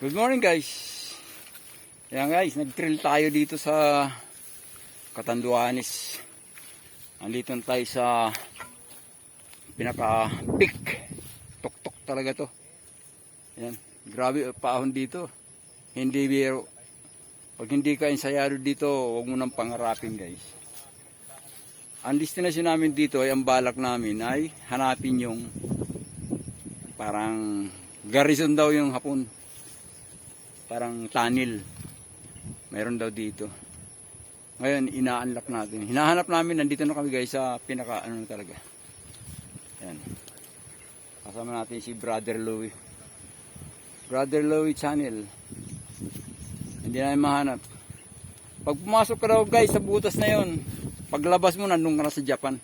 Good morning guys. Yan guys, nag-trail tayo dito sa Catanduanes. Andito na tayo sa pinaka-peak. Tuktok talaga to. Yan, grabe paahon dito. Hindi biro. Pag hindi ka ensayado dito, huwag mo nang pangarapin guys. Ang destination namin dito ay ang balak namin ay hanapin yung parang garrison daw yung Hapon. Parang tunnel. Mayroon daw dito. Ngayon, ina-unlock natin. Hinahanap namin, nandito na kami guys sa pinaka ano talaga. Yan. Kasama natin si Brother Louie. Brother Louie channel. Hindi namin mahanap. Pag pumasok ka daw guys sa butas na yon, paglabas mo, nandun ka na sa Japan.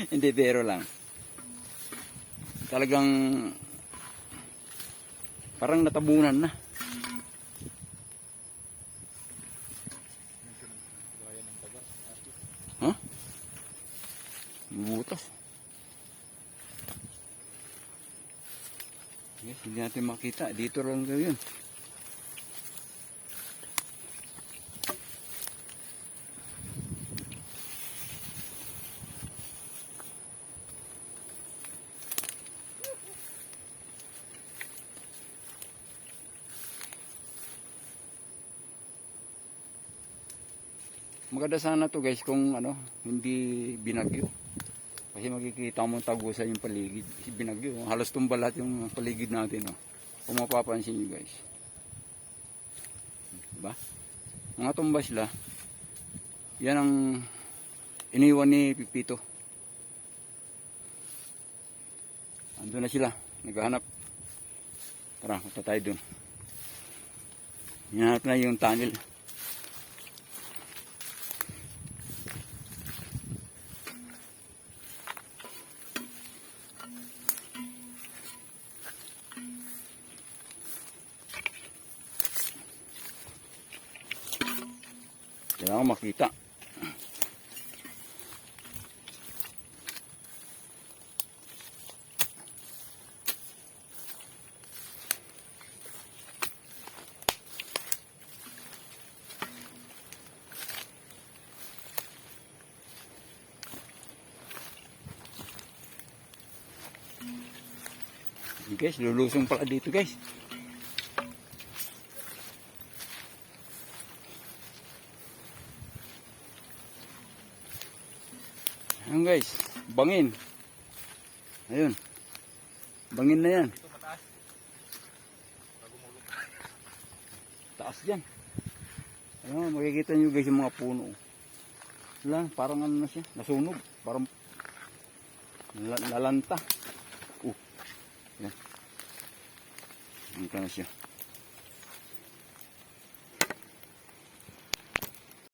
Hindi, pero lang. Talagang parang natabunan na. Huh? Butas. Yes, hindi natin makita. Dito lang yun. Maganda sana to guys kung ano, hindi binagyo. Kasi makikita mo tagusan yung paligid. Kasi binagyo, halos tumba lahat yung paligid natin. Oh. Kung mapapansin nyo guys. Diba? Mga tumba sila. Yan ang iniwan ni Pipito. Ando na sila. Naghahanap. Tara, punta tayo dun. Hinahanap na yung tunnel. Kailangan ko makita. Guys, lulusong pala dito guys. Ayan guys, bangin. Ayun. Bangin na yan. Taas dyan. Ayun, makikita nyo guys yung mga puno. Wala, parang ano na siya, nasunog. Parang lalanta. Ayan. Ayan na siya.